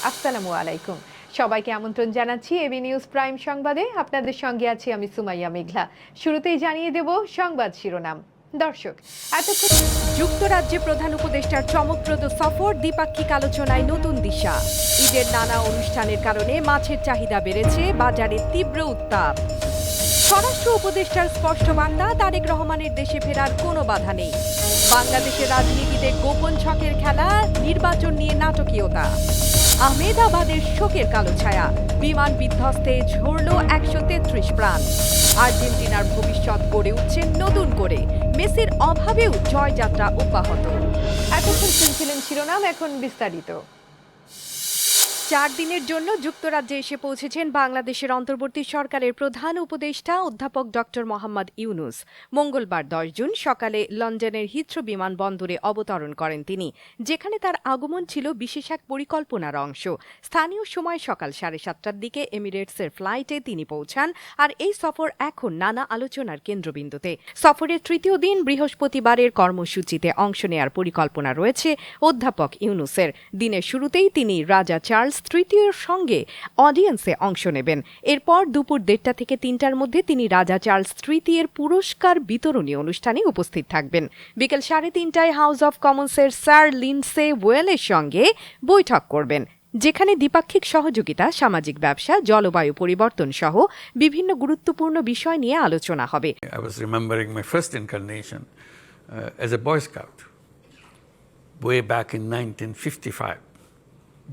আসসালামু আলাইকুম। সবাইকে আমন্ত্রণ জানাচ্ছি এবি নিউজ প্রাইম সংবাদে। আপনাদের সঙ্গে আছি আমি সুমাইয়া মেঘলা। শুরুতেই জানিয়ে দেব সংবাদ শিরোনাম। দর্শক, এতক্ষণ যুক্তরাজ্যে প্রধান উপদেষ্টার চমকপ্রদ সফর, দ্বিপাক্ষিক আলোচনায় নতুন দিশা। ঈদের নানা অনুষ্ঠানের কারণে মাছের চাহিদা বেড়েছে, বাজারে তীব্র উত্তাপ। স্বরাষ্ট্র উপদেষ্টার স্পষ্ট বার্তা, তারেক রহমানের দেশে ফেরার কোনো বাধা নেই। বাংলাদেশের রাজনীতিতে গোপন ছকের খেলা, নির্বাচন নিয়ে নাটকীয়তা। আহমেদাবাদের শোকের কালো ছায়া, বিমান বিধ্বস্তে ঝরল ১৩৩ প্রাণ। আর্জেন্টিনার ভবিষ্যৎ গড়ে উঠছে নতুন করে, মেসির অভাবেও জয়যাত্রা অব্যাহত। এতক্ষণ শুনছিলেন শিরোনাম, এখন বিস্তারিত। ৪ দিনের জন্য যুক্তরাজ্যে এসে পৌঁছেছেন বাংলাদেশের অন্তর্বর্তী সরকারের প্রধান উপদেষ্টা অধ্যাপক ডক্টর মোহাম্মদ ইউনুস। মঙ্গলবার ১০ জুন সকালে লন্ডনের হিথ্রো বিমানবন্দরে অবতরণ করেন তিনি, যেখানে তার আগমন ছিল বিশেষ এক পরিকল্পনার অংশ। স্থানীয় সময় সকাল ৭:৩০টার দিকে এমিরেটসের ফ্লাইটে তিনি পৌঁছান, আর এই সফর এখন নানা আলোচনার কেন্দ্রবিন্দুতে। সফরের তৃতীয় দিন বৃহস্পতিবারের কর্মসূচিতে অংশ নেয়ার পরিকল্পনা রয়েছে অধ্যাপক ইউনুসের। দিনের শুরুতেই তিনি রাজা চার্লস তৃতীয়ের সঙ্গে অডিয়েন্সে অংশ নেবেন। এরপর দুপুর ১:৩০ থেকে ৩টার মধ্যে তিনি রাজা চার্লস তৃতীয়ের পুরস্কার বিতরণী অনুষ্ঠানে উপস্থিত থাকবেন। বিকেল ৩:৩০টায় হাউস অব কমন্সের স্যার লিন্ডসে ওয়েলের সঙ্গে বৈঠক করবেন, যেখানে দ্বিপাক্ষিক সহযোগিতা, সামাজিক ব্যবসা, জলবায়ু পরিবর্তন সহ বিভিন্ন গুরুত্বপূর্ণ বিষয় নিয়ে আলোচনা হবে। I was remembering my first incarnation as a Boy Scout way back in 1955,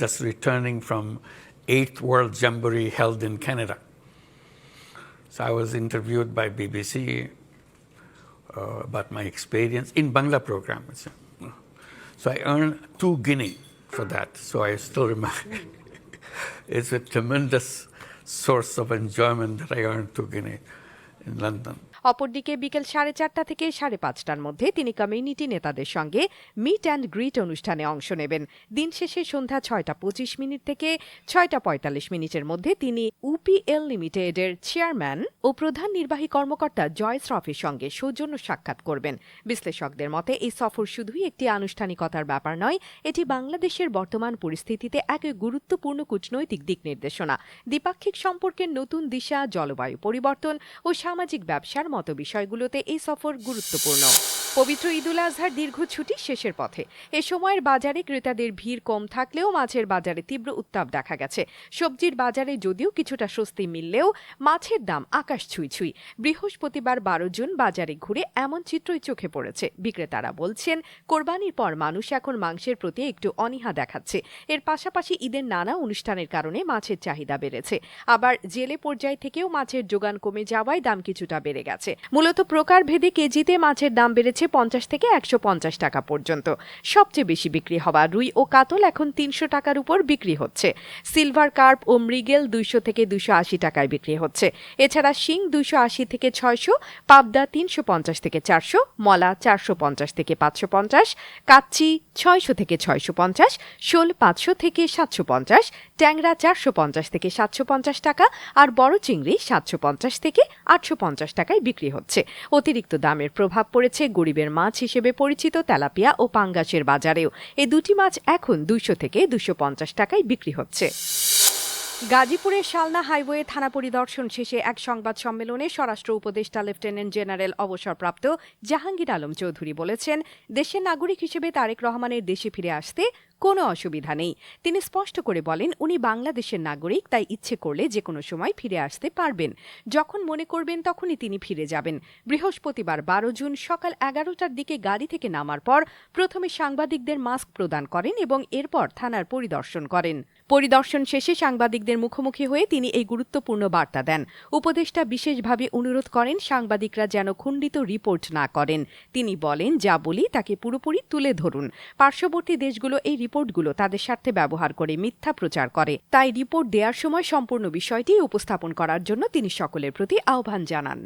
just returning from 8th World Jamboree held in Canada. So I was interviewed by BBC about my experience in Bangla program. So I earned 2 guinea for that. So I still remember. It's a tremendous source of enjoyment that I earned 2 guinea in London. অপরদিকে বিকেল 4:30 থেকে 5:30টার মধ্যে তিনি community নেতাদের সঙ্গে meet and grit অনুষ্ঠানে অংশ নেবেন। দিন শেষে সন্ধ্যা 6:25 থেকে 6:45 মধ্যে তিনি UPL লিমিটেডের চেয়ারম্যান ও প্রধান নির্বাহী কর্মকর্তা জয় শ্রফের সঙ্গে সৌজন্য সাক্ষাৎ করবেন। বিশ্লেষকদের মতে এই সফর শুধুই একটি আনুষ্ঠানিকতার ব্যাপার নয়, এটি বাংলাদেশের বর্তমান পরিস্থিতিতে এক গুরুত্বপূর্ণ কূটনৈতিক দিক নির্দেশনা। দ্বিপাক্ষিক সম্পর্কের নতুন দিশা, জলবায়ু পরিবর্তন ও সামাজিক ব্যবসার মতো বিষয়গুলোতে এই সফর গুরুত্বপূর্ণ। পবিত্র ঈদুল আজহার দীর্ঘ ছুটি শেষের পথে। এ সময়ের বাজারে ক্রেতাদের ভিড় কম থাকলেও মাছের বাজারে তীব্র উত্তাপ দেখা গেছে। সবজির বাজারে যদিও কিছুটা স্বস্তি মিললেও মাছের দাম আকাশ ছুঁই। বৃহস্পতিবার ১২ জুন বাজারে ঘুরে এমন চিত্রই চোখে পড়েছে। বিক্রেতারা বলছেন, কোরবানির পর মানুষ এখন মাংসের প্রতি একটু অনীহা দেখাচ্ছে। এর পাশাপাশি ঈদের নানা অনুষ্ঠানের কারণে মাছের চাহিদা বেড়েছে। আবার জেলে পর্যায় থেকেও মাছের যোগান কমে যাওয়ায় দাম কিছুটা বেড়ে গেছে। মূলত প্রকারভেদে কেজিতে মাছের দাম বেড়েছে ৫০ থেকে ১৫০ টাকা পর্যন্ত। সবচেয়ে বেশি বিক্রি হওয়া রুই ও কাতল এখন ৩০০ টাকার উপর বিক্রি হচ্ছে। সিলভার কার্প ও মৃগেল ২০০ থেকে ২৮০ টাকায় বিক্রি হচ্ছে। এছাড়া শিং ২৮০ থেকে ৬০০, পাবদা ৩৫০ থেকে ৪০০, মলা ৪৫০ থেকে ৫৫০, কাচ্চি ৬০০ থেকে ৬৫০, শোল ৫০০ থেকে ৭৫০, ট্যাংরা ৪৫০ থেকে ৭৫০ টাকা, আর বড় চিংড়ি ৭৫০ থেকে ৮৫০ টাকায় বিক্রি হচ্ছে। অতিরিক্ত দামের প্রভাব পড়েছে গরিবের মাছ হিসেবে পরিচিত তেলাপিয়া ও পাঙ্গাসের বাজারেও। এই দুটি মাছ এখন ২০০ থেকে ২৫০ টাকায় বিক্রি হচ্ছে। গাজীপুরের শালনা হাইওয়ে থানা পরিদর্শন শেষে এক সংবাদ সম্মেলনে স্বরাষ্ট্র উপদেষ্টা লেফটেন্যান্ট জেনারেল অবসরপ্রাপ্ত জাহাঙ্গীর আলম চৌধুরী বলেছেন, দেশের নাগরিক হিসেবে তারেক রহমানের দেশে ফিরে আসতে কোনো অসুবিধা নেই। তিনি স্পষ্ট করে বলেন, উনি বাংলাদেশের নাগরিক, তাই ইচ্ছে করলে যে কোনো সময় ফিরে আসতে পারবেন। যখন মনে করবেন তখনই তিনি ফিরে যাবেন। বৃহস্পতিবার ১২ জুন সকাল ১১টার দিকে গাড়ি থেকে নামার পর প্রথমে সাংবাদিকদের মাস্ক প্রদান করেন এবং এরপর থানার পরিদর্শন করেন। পরিদর্শন শেষে সাংবাদিকদের মুখোমুখি হয়ে তিনি এই গুরুত্বপূর্ণ বার্তা দেন। উপদেষ্টা বিশেষভাবে অনুরোধ করেন সাংবাদিকরা যেন খণ্ডিত রিপোর্ট না করেন। তিনি বলেন, যা বলি তাকে পুরোপুরি তুলে ধরুন। পার্শ্ববর্তী দেশগুলো এই রিপোর্টগুলো তাদের স্বার্থে ব্যবহার করে মিথ্যা প্রচার করে, তাই রিপোর্ট দেওয়ার সময় সম্পূর্ণ বিষয়টি উপস্থাপন করার জন্য তিনি সকলের প্রতি আহ্বান জানান।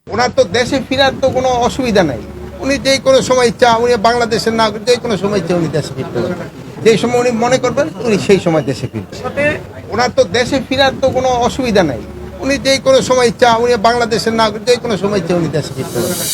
ওনার তো দেশে ফেরার তো কোনো অসুবিধা নাই। উনি যে কোনো সময় ইচ্ছা, উনি বাংলাদেশের নাগরিক, যে কোনো সময় ইচ্ছা উনি দেশে ফিরতে পারবেন। যেই সময় উনি মনে করবেন উনি সেই সময় দেশে ফিরবেন। ওনার তো দেশে ফেরার তো কোনো অসুবিধা নাই। উনি যে কোনো সময় ইচ্ছা, উনি বাংলাদেশের নাগরিক, যে কোনো সময় ইচ্ছা উনি দেশে ফিরতে পারবেন।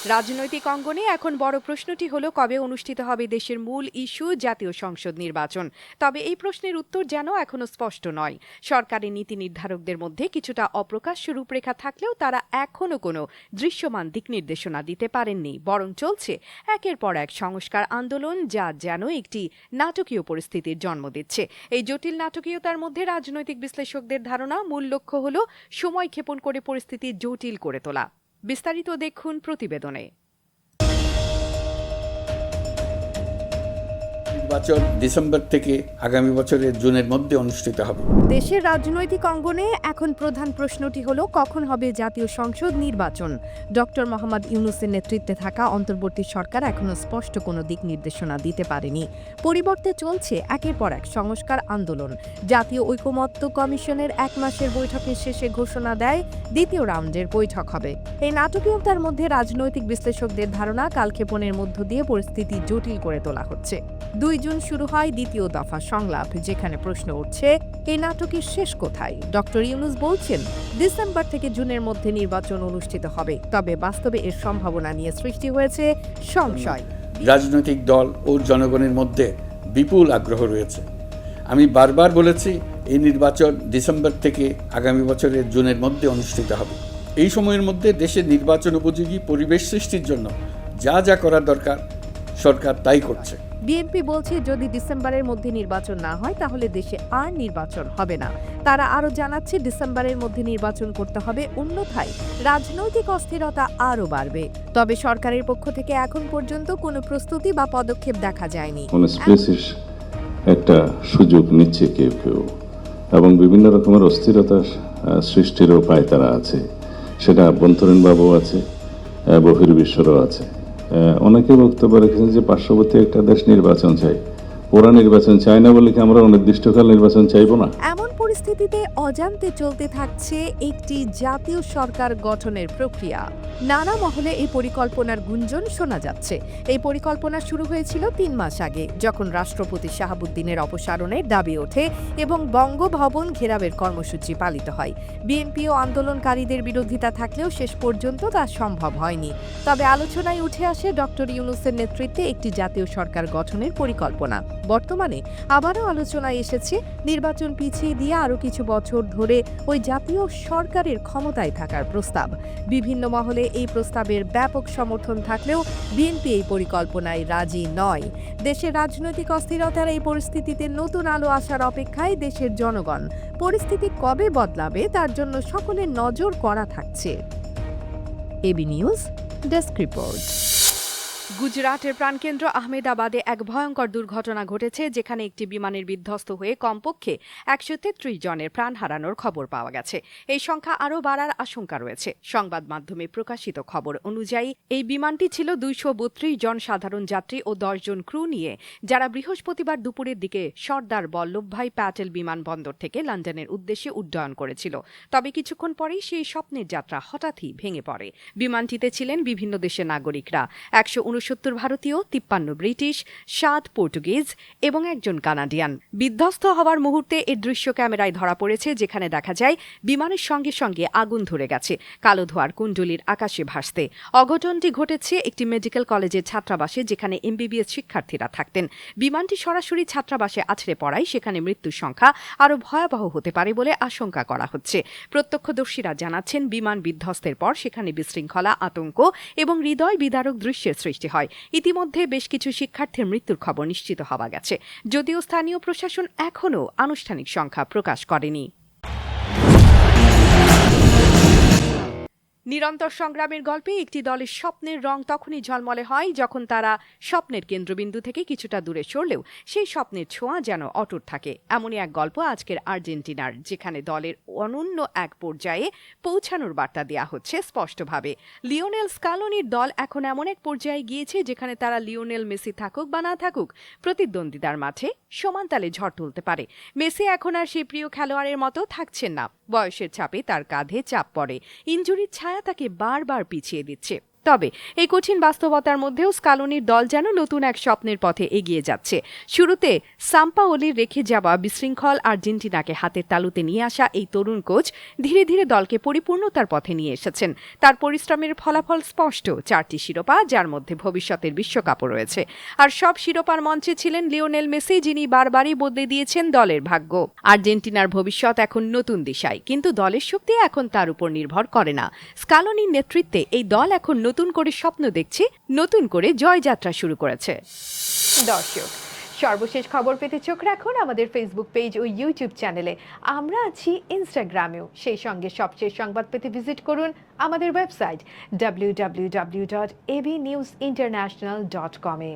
রাজনৈতিক অঙ্গনে এখন বড় প্রশ্নটি হলো কবে অনুষ্ঠিত হবে দেশের মূল ইস্যু জাতীয় সংসদ নির্বাচন। তবে এই প্রশ্নের উত্তর যেন এখনো স্পষ্ট নয়। সরকারি নীতি নির্ধারকদের মধ্যে কিছুটা অপ্রকাশ্য রূপরেখা থাকলেও তারা এখনো কোনো দৃশ্যমান দিক নির্দেশনা দিতে পারেননি, বরং চলছে একের পর এক সংস্কার আন্দোলন, যা যেন একটি নাটকীয় পরিস্থিতির জন্ম দিচ্ছে। এই জটিল নাটকীয়তার মধ্যে রাজনৈতিক বিশ্লেষকদের ধারণা মূল লক্ষ্য হল সময় ক্ষেপণ করে পরিস্থিতি জটিল করে তোলা। বিস্তারিত দেখুন প্রতিবেদনে। নির্বাচন ডিসেম্বর থেকে আগামী বছরের জুনের মধ্যে অনুষ্ঠিত হবে। দেশের রাজনৈতিক অঙ্গনে এখন প্রধান প্রশ্নটি হলো কখন হবে জাতীয় সংসদ নির্বাচন। ডক্টর মোহাম্মদ ইউনূসের নেতৃত্বে থাকা অন্তর্বর্তী সরকার এখনো স্পষ্ট কোনো দিক নির্দেশনা দিতে পারেনি। পরিবর্তে চলছে একের পর এক সংস্কার আন্দোলন। জাতীয় ঐকমত্য কমিশনের 1 মাসের বৈঠকের শেষে ঘোষণা দেয় দ্বিতীয় রাউন্ডের বৈঠক হবে। এই নাটকীয়তার মধ্যে রাজনৈতিক বিশ্লেষকদের ধারণা কালক্ষেপণের মধ্য দিয়ে পরিস্থিতি জটিল করে তোলা হচ্ছে। 2 জুন শুরু হয় দ্বিতীয় দফা সংলাপ, যেখানে প্রশ্ন উঠছে এই নাটকের শেষ কোথায়। ডক্টর ইউনূস বলছেন ডিসেম্বর থেকে জুনের মধ্যে নির্বাচন অনুষ্ঠিত হবে, তবে বাস্তবে এর সম্ভাবনা নিয়ে সৃষ্টি হয়েছে সংশয়। রাজনৈতিক দল ও জনগণের মধ্যে বিপুল আগ্রহ রয়েছে। আমি বারবার বলেছি এই নির্বাচন ডিসেম্বর থেকে আগামী বছরের জুনের মধ্যে অনুষ্ঠিত হবে। এই সময়ের মধ্যে দেশের নির্বাচন উপযোগী পরিবেশ সৃষ্টির জন্য যা যা করার দরকার সরকার তাই করছে। বিএনপি বলছে যদি ডিসেম্বরের মধ্যে নির্বাচন না হয় তাহলে দেশে আর নির্বাচন হবে না। তারা আরও জানাচ্ছে ডিসেম্বরের মধ্যে নির্বাচন করতে হবে, অন্যথায় রাজনৈতিক অস্থিরতা আরও বাড়বে। তবে সরকারের পক্ষ থেকে এখন পর্যন্ত কোনো প্রস্তুতি বা পদক্ষেপ দেখা যায়নি। একটা সুযোগ নিচ্ছে কেউ কেউ এবং বিভিন্ন রকমের অস্থিরতা সৃষ্টির উপায় তারা আছে, সেটা আভ্যন্তরীণভাবেও আছে, বহির্বিশ্বরও আছে। অনেকে বক্তব্য রেখেছেন যে পার্শ্ববর্তী একটা দেশ নির্বাচন চাই, ওরা নির্বাচন চায় না বলে কি আমরা অনির্দিষ্টকাল নির্বাচন চাইবো না? এমন পরিস্থিতিতে অজান্তে চলতে থাকছে একটি জাতীয় সরকার গঠনের প্রক্রিয়া। নানা মহলে এই পরিকল্পনার গুঞ্জন শোনা যাচ্ছে। এই পরিকল্পনা শুরু হয়েছিল 3 মাস আগে, যখন রাষ্ট্রপতি শাহাবুদ্দিনের অপসারণের দাবি ওঠে এবং বঙ্গভবন ঘেরাবের কর্মসূচি পালিত হয়। বিএনপি ও আন্দোলনকারীদের বিরোধিতা থাকলেও শেষ পর্যন্ত তা সম্ভব হয়নি। তবে আলোচনায় উঠে আসে ডক্টর ইউনূসের নেতৃত্বে একটি জাতীয় সরকার গঠনের পরিকল্পনা। বর্তমানে আবারও আলোচনায় এসেছে নির্বাচন পিছিয়ে দিয়ে আরও কিছু বছর ধরে ওই জাতীয় সরকারের ক্ষমতায় থাকার প্রস্তাব। বিভিন্ন মহলে এই প্রস্তাবের ব্যাপক সমর্থন থাকলেও বিএনপি এই পরিকল্পনায় রাজি নয়। দেশের রাজনৈতিক অস্থিরতার এই পরিস্থিতিতে নতুন আলো আসার অপেক্ষায় দেশের জনগণ। পরিস্থিতি কবে বদলাবে তার জন্য সকলের নজর করা থাকছে। AB news desk report. গুজরাটের প্রাণকেন্দ্র আহমেদাবাদে এক ভয়ঙ্কর দুর্ঘটনা ঘটেছে, যেখানে একটি বিমানের বিধ্বস্ত হয়ে কমপক্ষে 133 জনের প্রাণ হারানোর খবর পাওয়া গেছে। এই সংখ্যা আরও বাড়ার আশঙ্কা রয়েছে। সংবাদ মাধ্যমে প্রকাশিত খবর অনুযায়ী এই বিমানটি ছিল 232 জন সাধারণ যাত্রী ও 10 জন ক্রু নিয়ে, যারা বৃহস্পতিবার দুপুরের দিকে সর্দার বল্লভভাই প্যাটেল বিমানবন্দর থেকে লন্ডনের উদ্দেশ্যে উড্ডয়ন করেছিল। তবে কিছুক্ষণ পরেই সেই স্বপ্নের যাত্রা হঠাৎই ভেঙে পড়ে। বিমানটিতে ছিলেন বিভিন্ন দেশের নাগরিকরা, 169 ভারতীয়, 53 ব্রিটিশ, 7 পর্তুগিজ এবং 1 জন কানাডিয়ান। বিধ্বস্ত হওয়ার মুহূর্তে এর দৃশ্য ক্যামেরায় ধরা পড়েছে, যেখানে দেখা যায় বিমানের সঙ্গে সঙ্গে আগুন ধরে গেছে, কালো ধোঁয়ার কুণ্ডলীর আকাশে ভাসতে। অঘটনটি ঘটেছে একটি মেডিকেল কলেজের ছাত্রাবাসে, যেখানে এমবিবিএস শিক্ষার্থীরা থাকতেন। বিমানটি সরাসরি ছাত্রাবাসে আছড়ে পড়ায় সেখানে মৃত্যুর সংখ্যা আরও ভয়াবহ হতে পারে বলে আশঙ্কা করা হচ্ছে। প্রত্যক্ষদর্শীরা জানাচ্ছেন বিমান বিধ্বস্তের পর সেখানে বিশৃঙ্খলা, আতঙ্ক এবং হৃদয় বিদারক দৃশ্যের সৃষ্টি হয়। ইতিমধ্যে বেশ কিছু শিক্ষার্থীর মৃত্যুর খবর নিশ্চিত হওয়া গেছে, যদিও স্থানীয় প্রশাসন এখনও আনুষ্ঠানিক সংখ্যা প্রকাশ করেনি। নিরন্তর সংগ্রামের গল্পে একটি দলের স্বপ্নের রং তখনই ঝলমলে হয় যখন তারা স্বপ্নের কেন্দ্রবিন্দু থেকে কিছুটা দূরে সরলেও সেই স্বপ্নের ছোঁয়া যেন অটুট থাকে। এমনই এক গল্প আজকের আর্জেন্টিনার, যেখানে দলের অনন্য এক পর্যায়ে পৌঁছানোর বার্তা দেওয়া হচ্ছে স্পষ্টভাবে। লিওনেল স্কালোনির দল এখন এমন এক পর্যায়ে গিয়েছে যেখানে তারা লিওনেল মেসি থাকুক বা না থাকুক, প্রতিদ্বন্দ্বিতার মাঠে সমান তালে ঝড় তুলতে পারে। মেসি এখন আর সেই প্রিয় খেলোয়াড়ের মতো থাকছেন না। বয়সের চাপে তার কাঁধে চাপ পড়ে, ইনজুরির ছায়া তাকে বারবার পিছিয়ে দিচ্ছে। তবে এই কঠিন বাস্তবতার মধ্যেও স্কালোনির দল যেন নতুন এক স্বপ্নের পথে এগিয়ে যাচ্ছে। শুরুতে সাম্পাওলির রেখে যাওয়া বিশৃঙ্খল আর্জেন্টিনাকে হাতের তালুতে নিয়ে আসা এই তরুণ কোচ ধীরে ধীরে দলকে পরিপূর্ণতার পথে নিয়ে এসেছেন। তার পরিশ্রমের ফলাফল স্পষ্ট, 4টি শিরোপা, যার মধ্যে ভবিষ্যতের বিশ্বকাপও রয়েছে। আর সব শিরোপার মঞ্চে ছিলেন লিওনেল মেসি, যিনি বারবারই বদলে দিয়েছেন দলের ভাগ্য। আর্জেন্টিনার ভবিষ্যৎ এখন নতুন দিশায়, কিন্তু দলের শক্তি এখন তার উপর নির্ভর করে না। স্কালোনির নেতৃত্বে এই দল এখন নতুন করে স্বপ্ন দেখছে, নতুন করে জয়যাত্রা শুরু করেছে। দর্শক, সর্বশেষ খবর পেতে চোখ রাখুন আমাদের ফেসবুক পেজ ও ইউটিউব চ্যানেলে। আমরা আছি ইনস্টাগ্রামেও। সেই সঙ্গে সবচেয়ে সংবাদ পেতে ভিজিট করুন আমাদের ওয়েবসাইট www.abnewsinternational.com-এ।